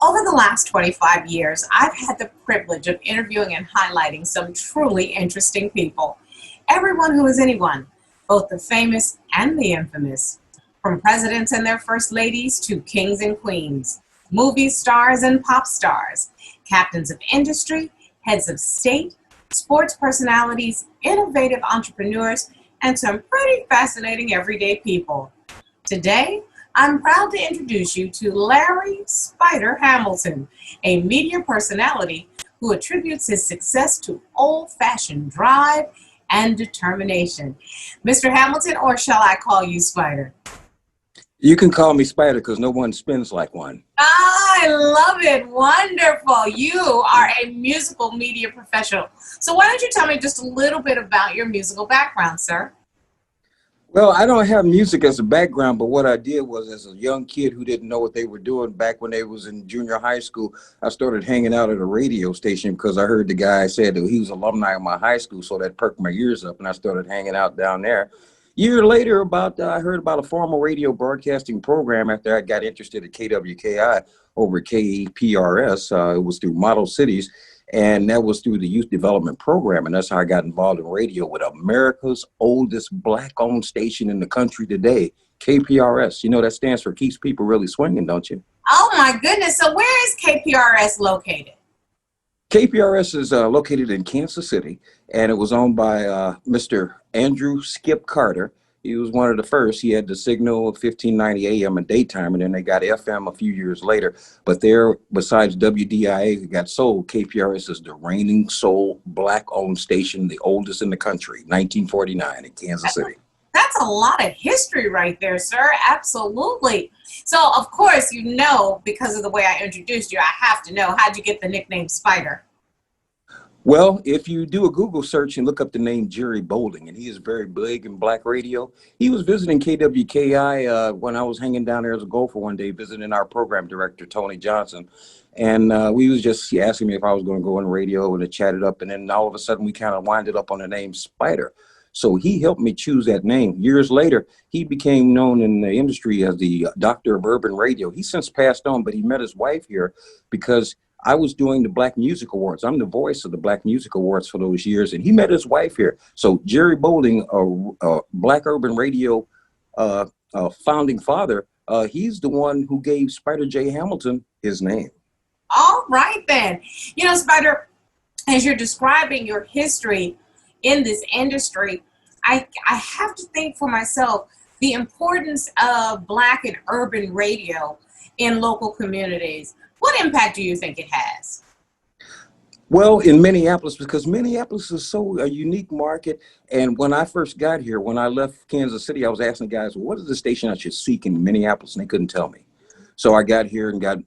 Over the last 25 years, I've had the privilege of interviewing and highlighting some truly interesting people. Everyone who is anyone, both the famous and the infamous, from presidents and their first ladies to kings and queens, movie stars and pop stars, captains of industry, heads of state, sports personalities, innovative entrepreneurs, and some pretty fascinating everyday people. Today, I'm proud to introduce you to Larry Spider Hamilton, a media personality who attributes his success to old-fashioned drive and determination. Mr. Hamilton, or shall I call you Spider? You can call me Spider because no one spins like one. I love it. Wonderful. You are a musical media professional. So why don't you tell me just a little bit about your musical background, sir? Well, I don't have music as a background, but what I did was, as a young kid who didn't know what they were doing back when they was in junior high school, I started hanging out at a radio station because I heard the guy said that he was alumni of my high school, so that perked my ears up, and I started hanging out down there. Year later, I heard about a formal radio broadcasting program after I got interested at KWKI over at KSPR. It was through Model Cities. And that was through the youth development program. And that's how I got involved in radio with America's oldest black-owned station in the country today, KPRS. You know, that stands for Keeps People Really Swinging, don't you? Oh, my goodness. So where is KPRS located? KPRS is located in Kansas City, and it was owned by Mr. Andrew Skip Carter. He was one of the first. He had the signal of 1590 AM in daytime, and then they got FM a few years later. But there, besides WDIA, it got sold. KPRS is the reigning sole black-owned station, the oldest in the country, 1949 in Kansas City. That's a lot of history right there, sir. Absolutely. So, of course, you know, because of the way I introduced you, I have to know, how'd you get the nickname Spider? Well, if you do a Google search and look up the name Jerry Boulding, and he is very big in black radio, he was visiting KWKI when I was hanging down there as a golfer one day, visiting our program director, Tony Johnson. And we was just asking me if I was going to go on radio, and it chatted up. And then all of a sudden, we kind of winded up on the name Spider. So he helped me choose that name. Years later, he became known in the industry as the Doctor of Urban Radio. He's since passed on, but he met his wife here because I was doing the Black Music Awards. I'm the voice of the Black Music Awards for those years, and he met his wife here. So Jerry Boulding, a Black Urban Radio founding father, he's the one who gave Spider J. Hamilton his name. All right, then. You know, Spider, as you're describing your history in this industry, I have to think for myself the importance of Black and urban radio in local communities. What impact do you think it has? Well, in Minneapolis, because Minneapolis is so a unique market. And when I first got here, when I left Kansas City, I was asking guys, what is the station I should seek in Minneapolis? And they couldn't tell me. So I got here and got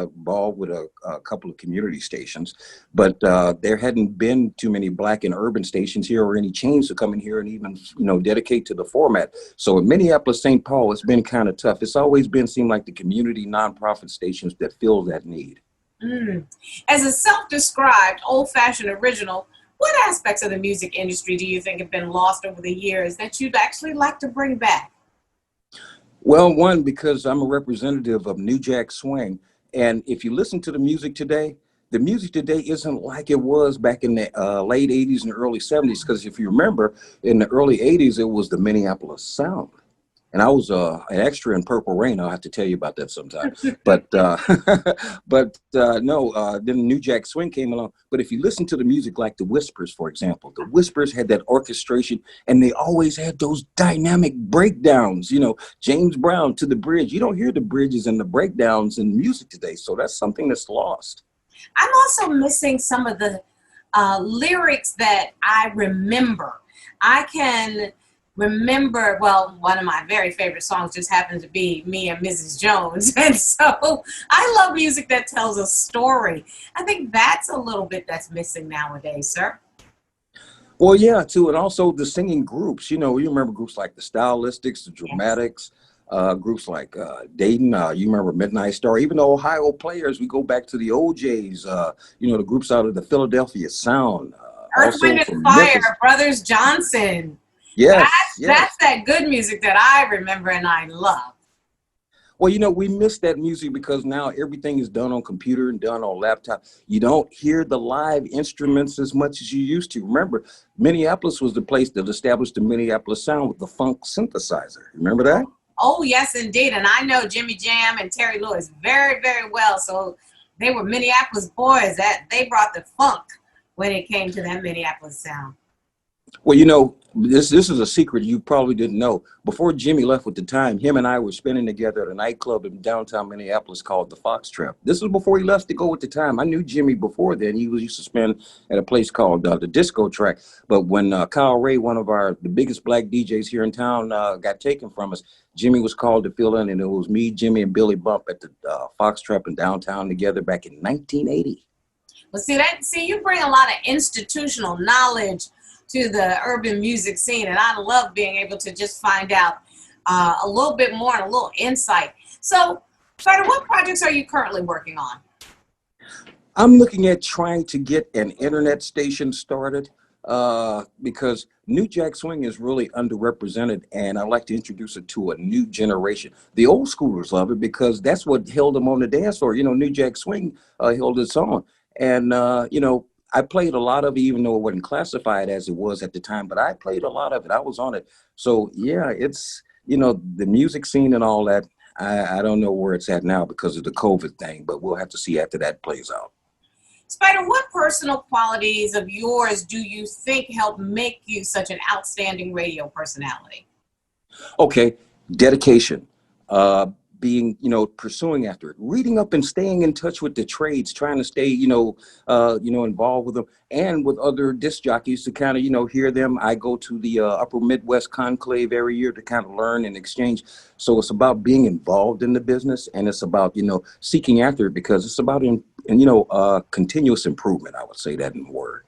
involved with a couple of community stations, but there hadn't been too many Black and urban stations here or any chains to come in here and even, you know, dedicate to the format. So in Minneapolis, St. Paul, it's been kind of tough. It's always been seemed like the community nonprofit stations that fill that need. As a self-described old-fashioned original, what aspects of the music industry do you think have been lost over the years that you'd actually like to bring back? Well, one, because I'm a representative of New Jack Swing. And if you listen to the music today isn't like it was back in the late 80s and early 70s. Because if you remember, in the early 80s, it was the Minneapolis Sound. And I was an extra in Purple Rain. I'll have to tell you about that sometime. But then New Jack Swing came along. But if you listen to the music like the Whispers, for example, the Whispers had that orchestration, and they always had those dynamic breakdowns. You know, James Brown to the bridge. You don't hear the bridges and the breakdowns in music today. So that's something that's lost. I'm also missing some of the lyrics that I remember. I can remember, well, one of my very favorite songs just happens to be Me and Mrs. Jones. And so I love music that tells a story. I think that's a little bit that's missing nowadays, sir. Well, yeah, too. And also the singing groups, you know, you remember groups like the Stylistics, the Dramatics, groups like Dayton, you remember Midnight Star, even the Ohio Players, we go back to the OJs, you know, the groups out of the Philadelphia Sound. Earth, Wind and Fire, Memphis. Brothers Johnson. Yes, That's that good music that I remember and I love. Well, you know, we miss that music because now everything is done on computer and done on laptop. You don't hear the live instruments as much as you used to. Remember, Minneapolis was the place that established the Minneapolis sound with the funk synthesizer. Remember that? Oh, yes, indeed. And I know Jimmy Jam and Terry Lewis very, very well. So they were Minneapolis boys. That they brought the funk when it came to that Minneapolis sound. Well, you know, this is a secret you probably didn't know. Before Jimmy left with the time, him and I were spending together at a nightclub in downtown Minneapolis called the Foxtrot. This was before he left to go with the time. I knew Jimmy before then. He was used to spend at a place called the Disco Track. But when Kyle Ray, one of the biggest black DJs here in town, got taken from us, Jimmy was called to fill in, and it was me, Jimmy, and Billy Bump at the Foxtrot in downtown together back in 1980. Well, see, you bring a lot of institutional knowledge to the urban music scene, and I love being able to just find out a little bit more and a little insight. So, Spider, what projects are you currently working on? I'm looking at trying to get an internet station started because New Jack Swing is really underrepresented, and I like to introduce it to a new generation. The old schoolers love it because that's what held them on the dance floor. You know, New Jack Swing held its own, and you know, I played a lot of it, even though it wasn't classified as it was at the time, but I played a lot of it. I was on it. So yeah, it's, you know, the music scene and all that. I don't know where it's at now because of the COVID thing, but we'll have to see after that plays out. Spider, what personal qualities of yours do you think help make you such an outstanding radio personality? Okay, dedication, being, you know, pursuing after it, reading up and staying in touch with the trades, trying to stay, involved with them and with other disc jockeys to kind of, you know, hear them. I go to the Upper Midwest Conclave every year to kind of learn and exchange. So it's about being involved in the business, and it's about, you know, seeking after it because it's about, continuous improvement. I would say that in a word.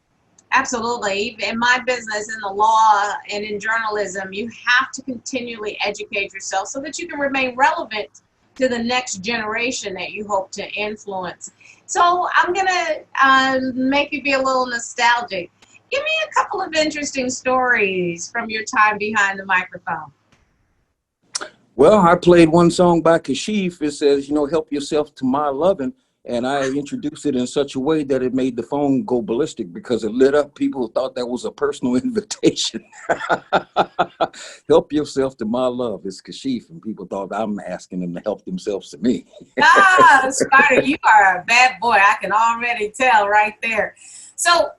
Absolutely. In my business, in the law, and in journalism, you have to continually educate yourself so that you can remain relevant to the next generation that you hope to influence. So I'm going to make you be a little nostalgic. Give me a couple of interesting stories from your time behind the microphone. Well, I played one song by Kashif. It says, you know, help yourself to my loving. And I introduced it in such a way that it made the phone go ballistic because it lit up. People thought that was a personal invitation. Help yourself to my love. It's Kashif. And people thought I'm asking them to help themselves to me. Spider, you are a bad boy. I can already tell right there. So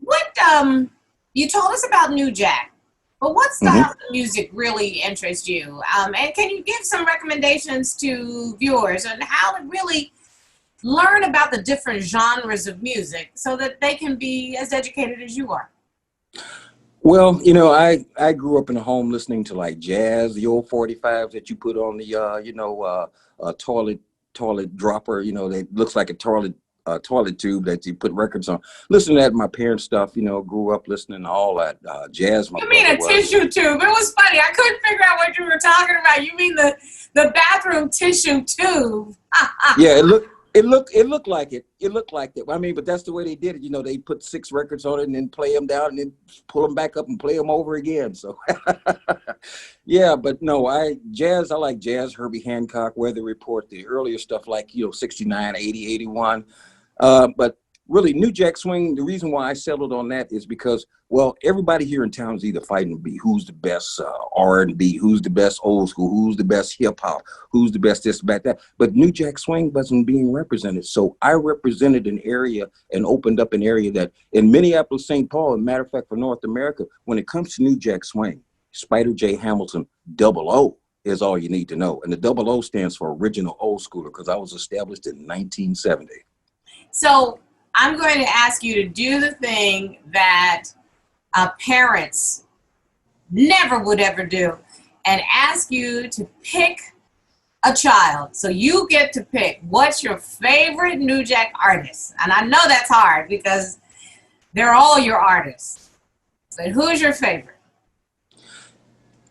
what, you told us about New Jack, but what styles of music really interest you? And can you give some recommendations to viewers on how to really learn about the different genres of music so that they can be as educated as you are? Well, you know, I grew up in a home listening to like jazz, the old 45s that you put on the, toilet dropper, you know, that looks like a toilet tube that you put records on. Listen to that, my parents' stuff, you know, grew up listening to all that jazz. You mean a tissue tube? It was funny. I couldn't figure out what you were talking about. You mean the bathroom tissue tube? Yeah, it looked like it. It looked like that. I mean, but that's the way they did it. You know, they put 6 records on it and then play them down and then pull them back up and play them over again. So, yeah, but no, I like jazz, Herbie Hancock, Weather Report, the earlier stuff like, you know, 69, 80, 81. But really, New Jack Swing, the reason why I settled on that is because, well, everybody here in town is either fighting to be who's the best R&B, who's the best old school, who's the best hip hop, who's the best this, that. But New Jack Swing wasn't being represented. So I represented an area and opened up an area that in Minneapolis, St. Paul, as a matter of fact, for North America, when it comes to New Jack Swing, Spider J. Hamilton, double O is all you need to know. And the double O stands for original old schooler because I was established in 1970. So I'm going to ask you to do the thing that parents never would ever do and ask you to pick a child. So you get to pick what's your favorite New Jack artist. And I know that's hard because they're all your artists. But who's your favorite?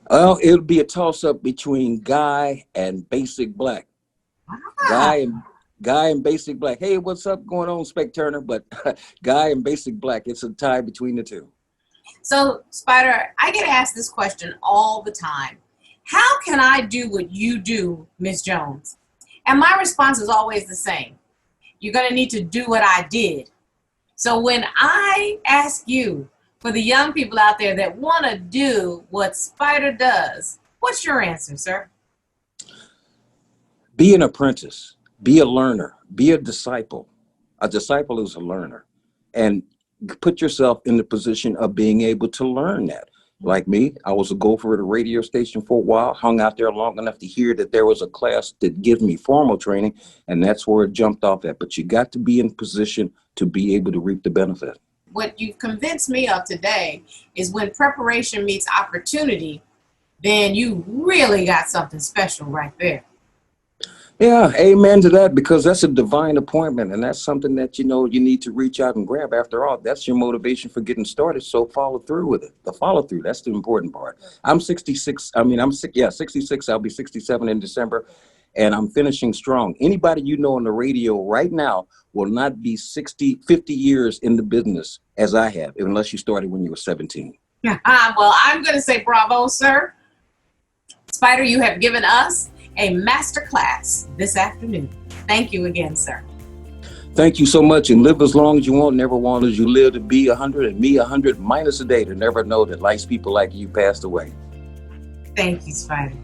Well, it'll be a toss-up between Guy and Basic Black. Guy and Basic Black. Hey, what's up going on, Spec Turner? But Guy and Basic Black, it's a tie between the two. So, Spider, I get asked this question all the time. how can I do what you do, Miss Jones? And my response is always the same. You're going to need to do what I did. So when I ask you, for the young people out there that want to do what Spider does, what's your answer, sir? Be an apprentice, be a learner, be a disciple. A disciple is a learner. And put yourself in the position of being able to learn that. Like me, I was a gopher at a radio station for a while, hung out there long enough to hear that there was a class that gives me formal training, and that's where it jumped off at. But you got to be in position to be able to reap the benefit. What you've convinced me of today is when preparation meets opportunity, then you really got something special right there. Yeah, amen to that, because that's a divine appointment, and that's something that, you need to reach out and grab. After all, that's your motivation for getting started, so follow through with it. The follow through, that's the important part. I'm 66. I'm 66. I'll be 67 in December, and I'm finishing strong. Anybody you know on the radio right now will not be 50 years in the business as I have, unless you started when you were 17. Well, I'm going to say bravo, sir. Spider, you have given us a master class this afternoon. Thank you again, sir. Thank you so much, and live as long as you want, never want as you live to be 100, and me 100 minus a day to never know that life's people like you passed away. Thank you, Spider.